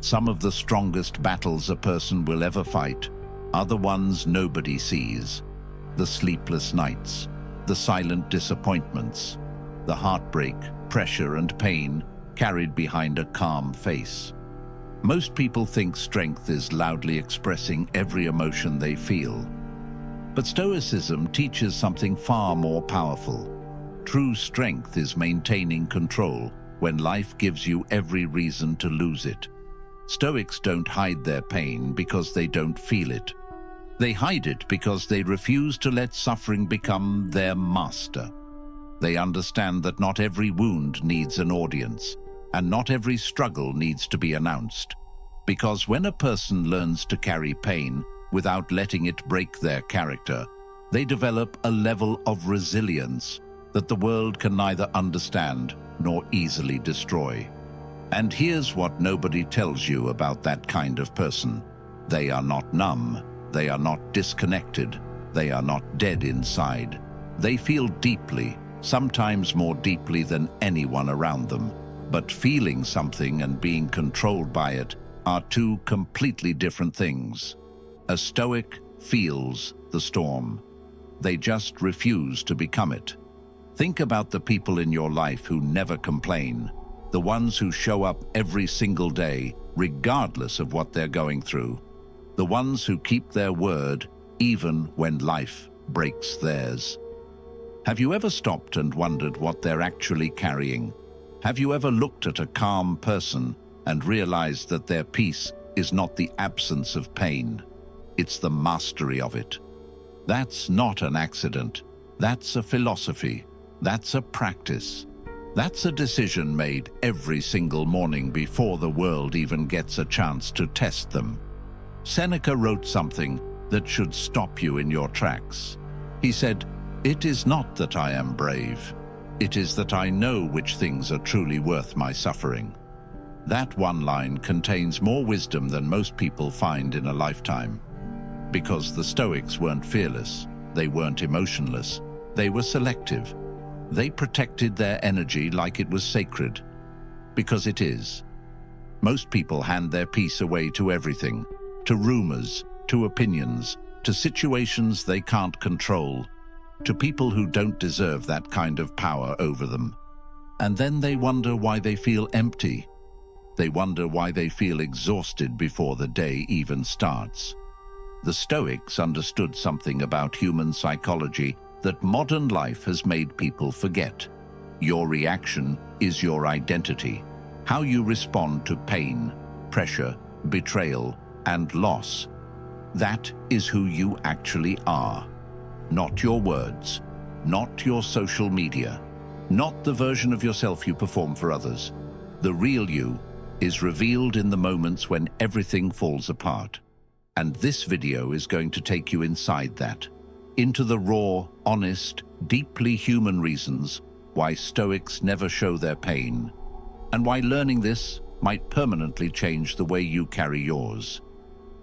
Some of the strongest battles a person will ever fight are the ones nobody sees. The sleepless nights, the silent disappointments, the heartbreak, pressure and pain carried behind a calm face. Most people think strength is loudly expressing every emotion they feel. But Stoicism teaches something far more powerful. True strength is maintaining control when life gives you every reason to lose it. Stoics don't hide their pain because they don't feel it. They hide it because they refuse to let suffering become their master. They understand that not every wound needs an audience, and not every struggle needs to be announced. Because when a person learns to carry pain without letting it break their character, they develop a level of resilience that the world can neither understand nor easily destroy. And here's what nobody tells you about that kind of person. They are not numb. They are not disconnected. They are not dead inside. They feel deeply, sometimes more deeply than anyone around them. But feeling something and being controlled by it are two completely different things. A Stoic feels the storm. They just refuse to become it. Think about the people in your life who never complain, the ones who show up every single day, regardless of what they're going through, the ones who keep their word even when life breaks theirs. Have you ever stopped and wondered what they're actually carrying? Have you ever looked at a calm person and realized that their peace is not the absence of pain? It's the mastery of it. That's not an accident. That's a philosophy. That's a practice. That's a decision made every single morning before the world even gets a chance to test them. Seneca wrote something that should stop you in your tracks. He said, "It is not that I am brave. It is that I know which things are truly worth my suffering." That one line contains more wisdom than most people find in a lifetime. Because the Stoics weren't fearless, they weren't emotionless, they were selective. They protected their energy like it was sacred. Because it is. Most people hand their peace away to everything, to rumors, to opinions, to situations they can't control, to people who don't deserve that kind of power over them. And then they wonder why they feel empty. They wonder why they feel exhausted before the day even starts. The Stoics understood something about human psychology that modern life has made people forget. Your reaction is your identity. How you respond to pain, pressure, betrayal, and loss. That is who you actually are. Not your words, not your social media, not the version of yourself you perform for others. The real you is revealed in the moments when everything falls apart. And this video is going to take you inside that, into the raw, honest, deeply human reasons why Stoics never show their pain, and why learning this might permanently change the way you carry yours.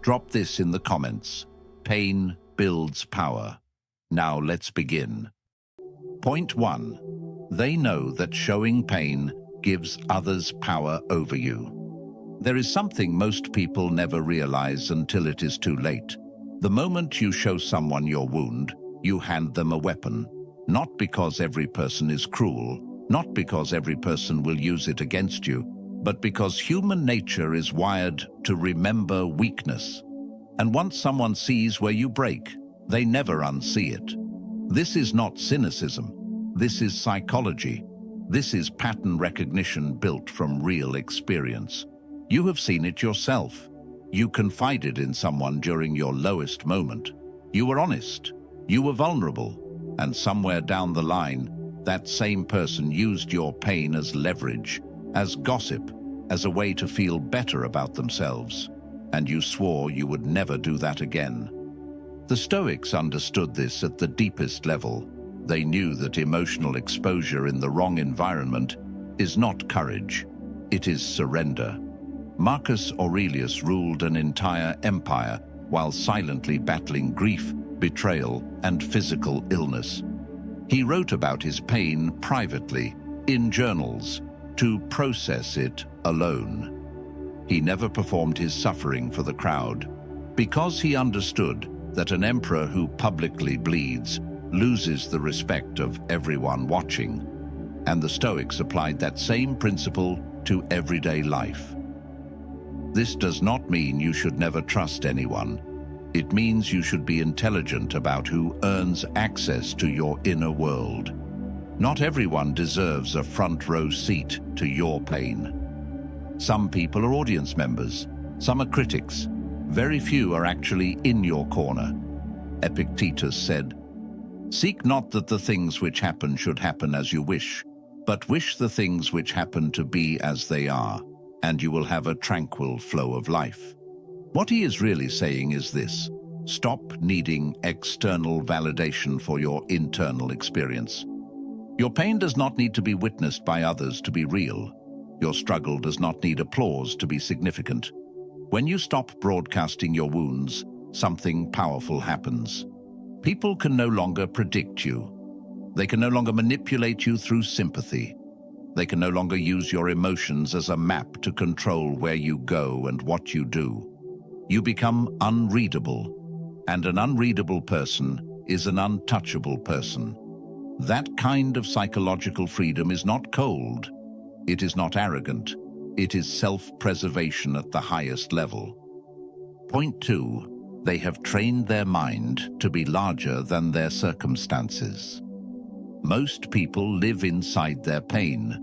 Drop this in the comments. Pain builds power. Now let's begin. Point 1. They know that showing pain gives others power over you. There is something most people never realize until it is too late. The moment you show someone your wound, you hand them a weapon. Not because every person is cruel, not because every person will use it against you, but because human nature is wired to remember weakness. And once someone sees where you break, they never unsee it. This is not cynicism. This is psychology. This is pattern recognition built from real experience. You have seen it yourself. You confided in someone during your lowest moment. You were honest. You were vulnerable. And somewhere down the line, that same person used your pain as leverage, as gossip, as a way to feel better about themselves. And you swore you would never do that again. The Stoics understood this at the deepest level. They knew that emotional exposure in the wrong environment is not courage. It is surrender. Marcus Aurelius ruled an entire empire while silently battling grief, betrayal, and physical illness. He wrote about his pain privately, in journals, to process it alone. He never performed his suffering for the crowd, because he understood that an emperor who publicly bleeds loses the respect of everyone watching, and the Stoics applied that same principle to everyday life. This does not mean you should never trust anyone. It means you should be intelligent about who earns access to your inner world. Not everyone deserves a front row seat to your pain. Some people are audience members, some are critics. Very few are actually in your corner. Epictetus said, "Seek not that the things which happen should happen as you wish, but wish the things which happen to be as they are, and you will have a tranquil flow of life." What he is really saying is this: stop needing external validation for your internal experience. Your pain does not need to be witnessed by others to be real. Your struggle does not need applause to be significant. When you stop broadcasting your wounds, something powerful happens. People can no longer predict you. They can no longer manipulate you through sympathy. They can no longer use your emotions as a map to control where you go and what you do. You become unreadable, and an unreadable person is an untouchable person. That kind of psychological freedom is not cold. It is not arrogant. It is self-preservation at the highest level. Point 2. They have trained their mind to be larger than their circumstances. Most people live inside their pain.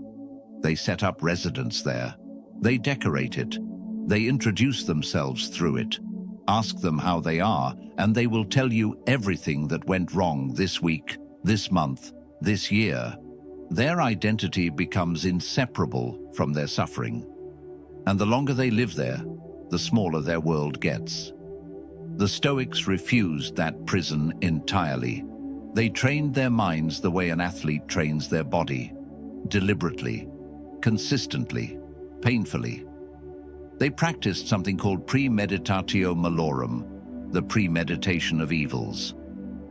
They set up residence there. They decorate it. They introduce themselves through it. Ask them how they are, and they will tell you everything that went wrong this week, this month, this year. Their identity becomes inseparable from their suffering. And the longer they live there, the smaller their world gets. The Stoics refused that prison entirely. They trained their minds the way an athlete trains their body, deliberately, consistently, painfully. They practiced something called premeditatio malorum, the premeditation of evils.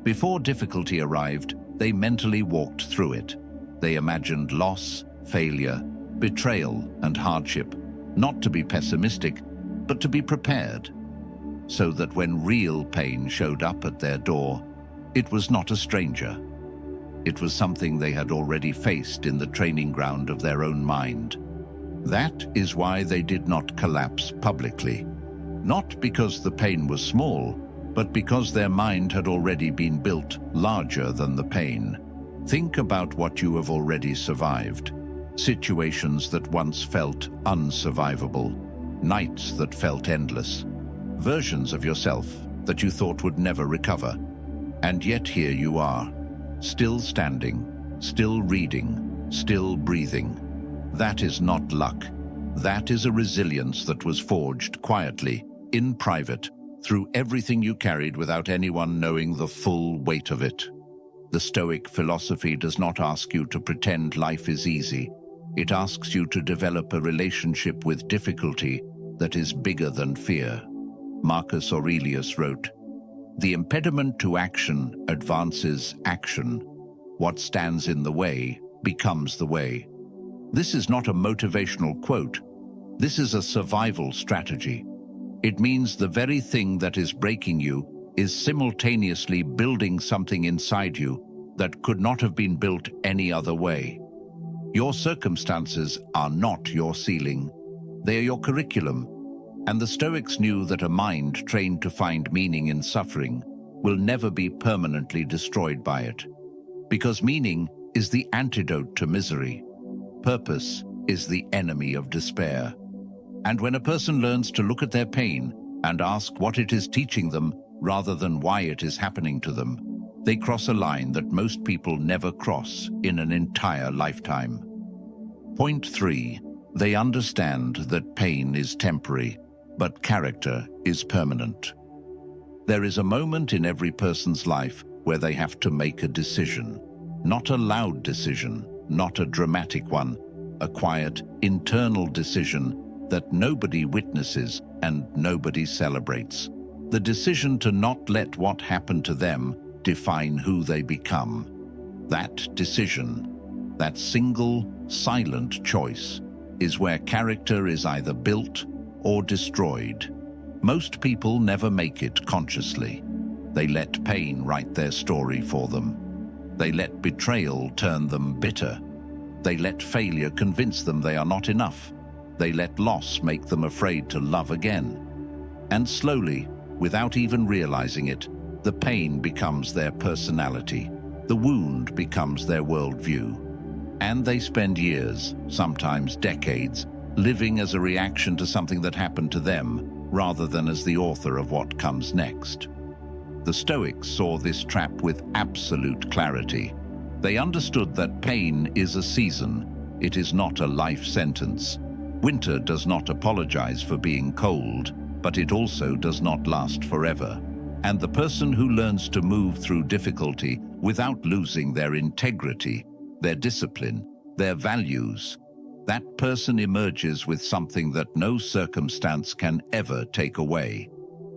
Before difficulty arrived, they mentally walked through it. They imagined loss, failure, betrayal, and hardship, not to be pessimistic, but to be prepared, so that when real pain showed up at their door, it was not a stranger. It was something they had already faced in the training ground of their own mind. That is why they did not collapse publicly. Not because the pain was small, but because their mind had already been built larger than the pain. Think about what you have already survived. Situations that once felt unsurvivable. Nights that felt endless. Versions of yourself that you thought would never recover. And yet here you are, still standing, still reading, still breathing. That is not luck. That is a resilience that was forged quietly, in private, through everything you carried without anyone knowing the full weight of it. The Stoic philosophy does not ask you to pretend life is easy. It asks you to develop a relationship with difficulty that is bigger than fear. Marcus Aurelius wrote, "The impediment to action advances action. What stands in the way becomes the way." This is not a motivational quote. This is a survival strategy. It means the very thing that is breaking you is simultaneously building something inside you that could not have been built any other way. Your circumstances are not your ceiling. They are your curriculum. And the Stoics knew that a mind trained to find meaning in suffering will never be permanently destroyed by it. Because meaning is the antidote to misery. Purpose is the enemy of despair. And when a person learns to look at their pain and ask what it is teaching them rather than why it is happening to them, they cross a line that most people never cross in an entire lifetime. Point 3. They understand that pain is temporary, but character is permanent. There is a moment in every person's life where they have to make a decision. Not a loud decision, not a dramatic one, a quiet, internal decision that nobody witnesses and nobody celebrates. The decision to not let what happened to them define who they become. That decision, that single, silent choice, is where character is either built or destroyed. Most people never make it consciously. They let pain write their story for them. They let betrayal turn them bitter. They let failure convince them they are not enough. They let loss make them afraid to love again. And slowly, without even realizing it, the pain becomes their personality. The wound becomes their worldview. And they spend years, sometimes decades, living as a reaction to something that happened to them, rather than as the author of what comes next. The Stoics saw this trap with absolute clarity. They understood that pain is a season, it is not a life sentence. Winter does not apologize for being cold, but it also does not last forever. And the person who learns to move through difficulty without losing their integrity, their discipline, their values, that person emerges with something that no circumstance can ever take away.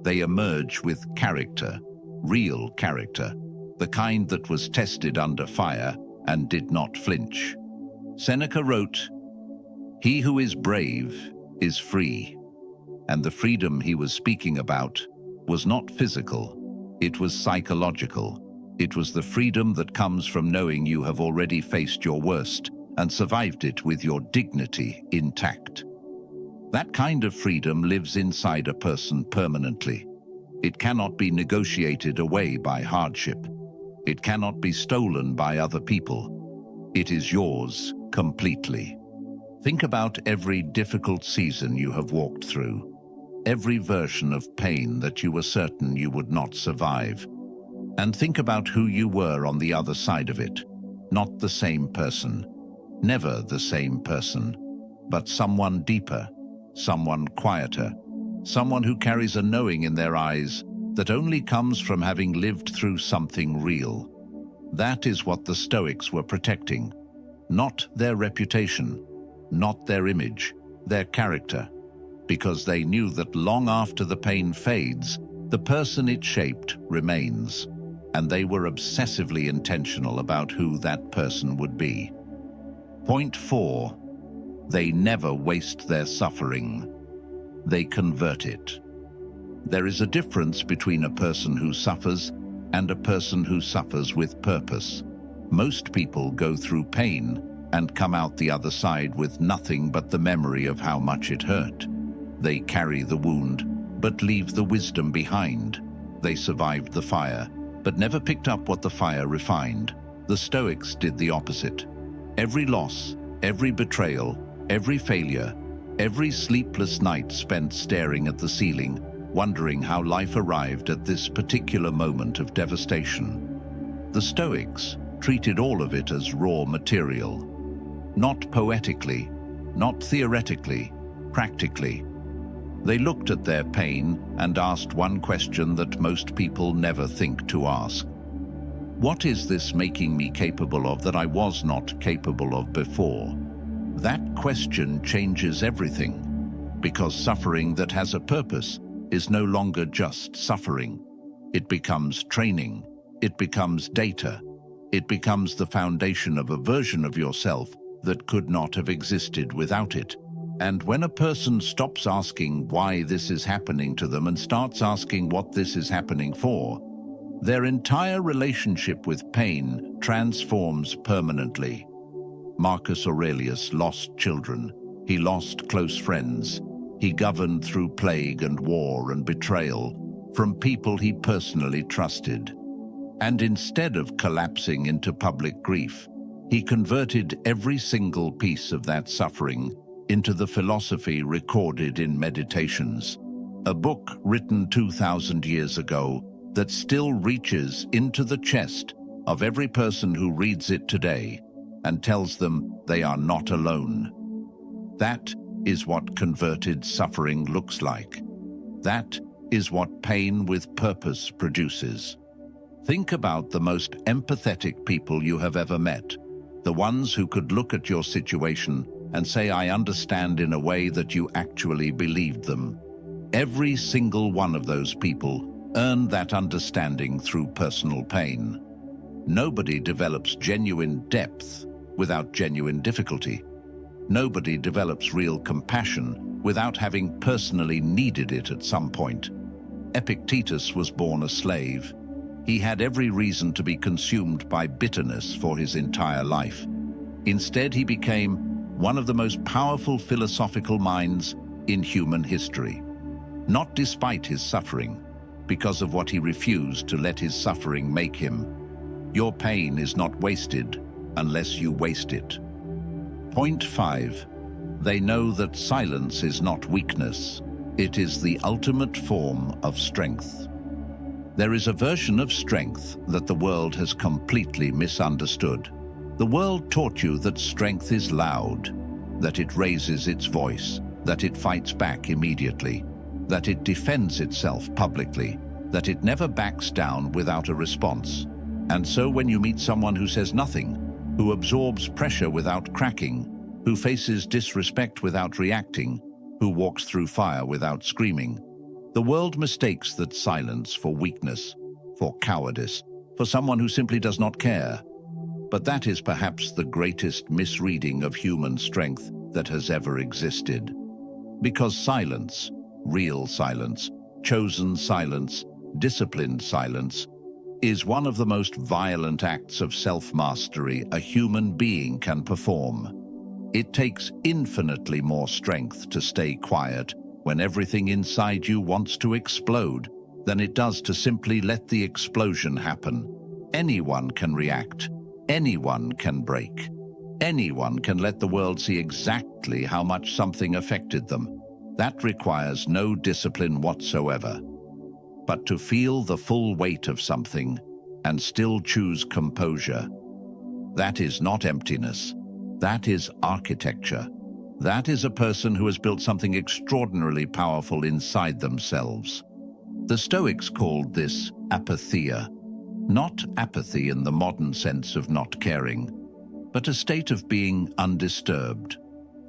They emerge with character, real character, the kind that was tested under fire and did not flinch. Seneca wrote, "He who is brave is free." And the freedom he was speaking about was not physical, it was psychological. It was the freedom that comes from knowing you have already faced your worst and survived it with your dignity intact. That kind of freedom lives inside a person permanently. It cannot be negotiated away by hardship. It cannot be stolen by other people. It is yours completely. Think about every difficult season you have walked through, every version of pain that you were certain you would not survive. And think about who you were on the other side of it. Not the same person, never the same person, but someone deeper, someone quieter, someone who carries a knowing in their eyes that only comes from having lived through something real. That is what the Stoics were protecting. Not their reputation, not their image, their character, because they knew that long after the pain fades, the person it shaped remains, and they were obsessively intentional about who that person would be. Point 4. They never waste their suffering. They convert it. There is a difference between a person who suffers and a person who suffers with purpose. Most people go through pain and come out the other side with nothing but the memory of how much it hurt. They carry the wound, but leave the wisdom behind. They survived the fire, but never picked up what the fire refined. The Stoics did the opposite. Every loss, every betrayal, every failure, every sleepless night spent staring at the ceiling, wondering how life arrived at this particular moment of devastation. The Stoics treated all of it as raw material. Not poetically, not theoretically, practically. They looked at their pain and asked one question that most people never think to ask. What is this making me capable of that I was not capable of before? That question changes everything, because suffering that has a purpose is no longer just suffering. It becomes training, it becomes data, it becomes the foundation of a version of yourself that could not have existed without it. And when a person stops asking why this is happening to them and starts asking what this is happening for, their entire relationship with pain transforms permanently. Marcus Aurelius lost children, he lost close friends, he governed through plague and war and betrayal from people he personally trusted. And instead of collapsing into public grief, he converted every single piece of that suffering into the philosophy recorded in Meditations, a book written 2,000 years ago that still reaches into the chest of every person who reads it today and tells them they are not alone. That is what converted suffering looks like. That is what pain with purpose produces. Think about the most empathetic people you have ever met, the ones who could look at your situation and say, "I understand," in a way that you actually believed them. Every single one of those people earned that understanding through personal pain. Nobody develops genuine depth without genuine difficulty. Nobody develops real compassion without having personally needed it at some point. Epictetus was born a slave. He had every reason to be consumed by bitterness for his entire life. Instead, he became one of the most powerful philosophical minds in human history. Not despite his suffering, because of what he refused to let his suffering make him. Your pain is not wasted unless you waste it. Point 5. They know that silence is not weakness. It is the ultimate form of strength. There is a version of strength that the world has completely misunderstood. The world taught you that strength is loud, that it raises its voice, that it fights back immediately, that it defends itself publicly, that it never backs down without a response. And so when you meet someone who says nothing, who absorbs pressure without cracking, who faces disrespect without reacting, who walks through fire without screaming, the world mistakes that silence for weakness, for cowardice, for someone who simply does not care. But that is perhaps the greatest misreading of human strength that has ever existed. Because silence, real silence, chosen silence, disciplined silence, is one of the most violent acts of self-mastery a human being can perform. It takes infinitely more strength to stay quiet when everything inside you wants to explode than it does to simply let the explosion happen. Anyone can react. Anyone can break. Anyone can let the world see exactly how much something affected them. That requires no discipline whatsoever. But to feel the full weight of something and still choose composure, that is not emptiness. That is architecture. That is a person who has built something extraordinarily powerful inside themselves. The Stoics called this apatheia. Not apathy in the modern sense of not caring, but a state of being undisturbed,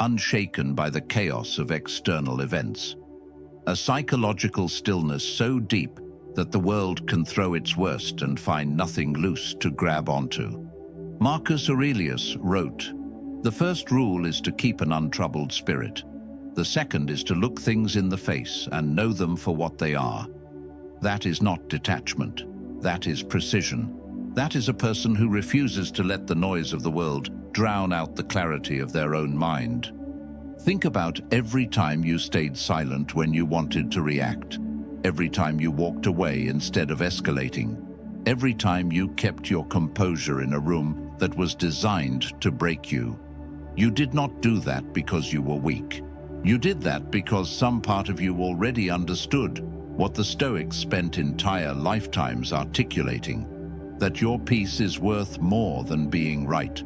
unshaken by the chaos of external events. A psychological stillness so deep that the world can throw its worst and find nothing loose to grab onto. Marcus Aurelius wrote, "The first rule is to keep an untroubled spirit. The second is to look things in the face and know them for what they are." That is not detachment. That is precision. That is a person who refuses to let the noise of the world drown out the clarity of their own mind. Think about every time you stayed silent when you wanted to react, every time you walked away instead of escalating, every time you kept your composure in a room that was designed to break you. You did not do that because you were weak. You did that because some part of you already understood what the Stoics spent entire lifetimes articulating, that your peace is worth more than being right,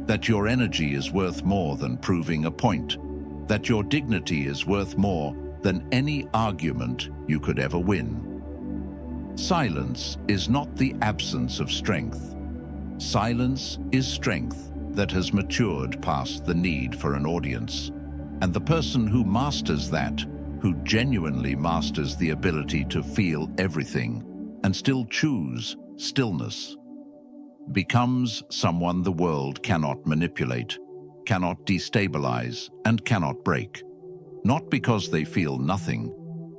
that your energy is worth more than proving a point, that your dignity is worth more than any argument you could ever win. Silence is not the absence of strength. Silence is strength that has matured past the need for an audience. And the person who masters that, who genuinely masters the ability to feel everything and still choose stillness, becomes someone the world cannot manipulate, cannot destabilize, and cannot break. Not because they feel nothing,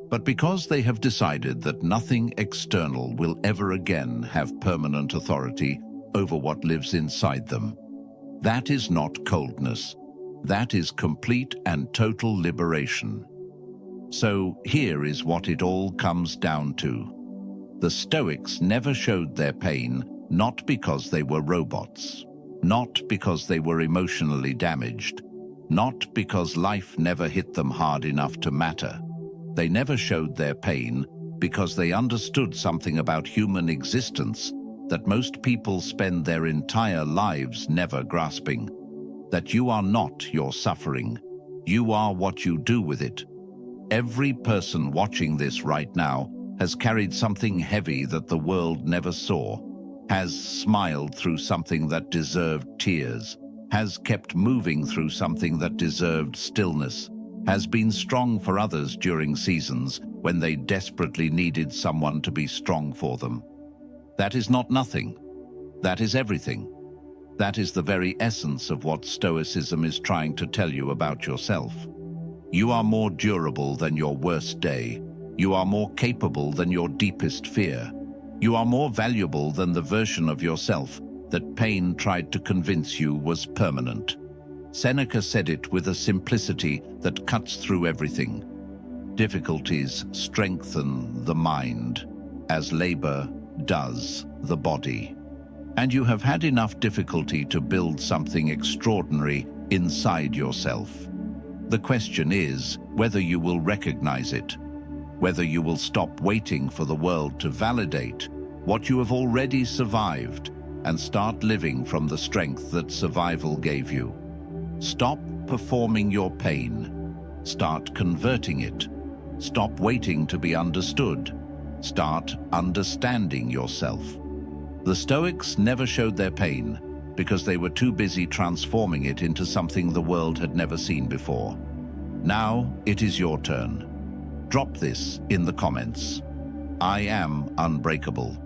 but because they have decided that nothing external will ever again have permanent authority over what lives inside them. That is not coldness. That is complete and total liberation. So here is what it all comes down to. The Stoics never showed their pain, not because they were robots, not because they were emotionally damaged, not because life never hit them hard enough to matter. They never showed their pain because they understood something about human existence that most people spend their entire lives never grasping. That you are not your suffering. You are what you do with it. Every person watching this right now has carried something heavy that the world never saw, has smiled through something that deserved tears, has kept moving through something that deserved stillness, has been strong for others during seasons when they desperately needed someone to be strong for them. That is not nothing. That is everything. That is the very essence of what Stoicism is trying to tell you about yourself. You are more durable than your worst day. You are more capable than your deepest fear. You are more valuable than the version of yourself that pain tried to convince you was permanent. Seneca said it with a simplicity that cuts through everything. Difficulties strengthen the mind, as labor does the body. And you have had enough difficulty to build something extraordinary inside yourself. The question is whether you will recognize it, whether you will stop waiting for the world to validate what you have already survived and start living from the strength that survival gave you. Stop performing your pain. Start converting it. Stop waiting to be understood. Start understanding yourself. The Stoics never showed their pain because they were too busy transforming it into something the world had never seen before. Now it is your turn. Drop this in the comments. I am unbreakable.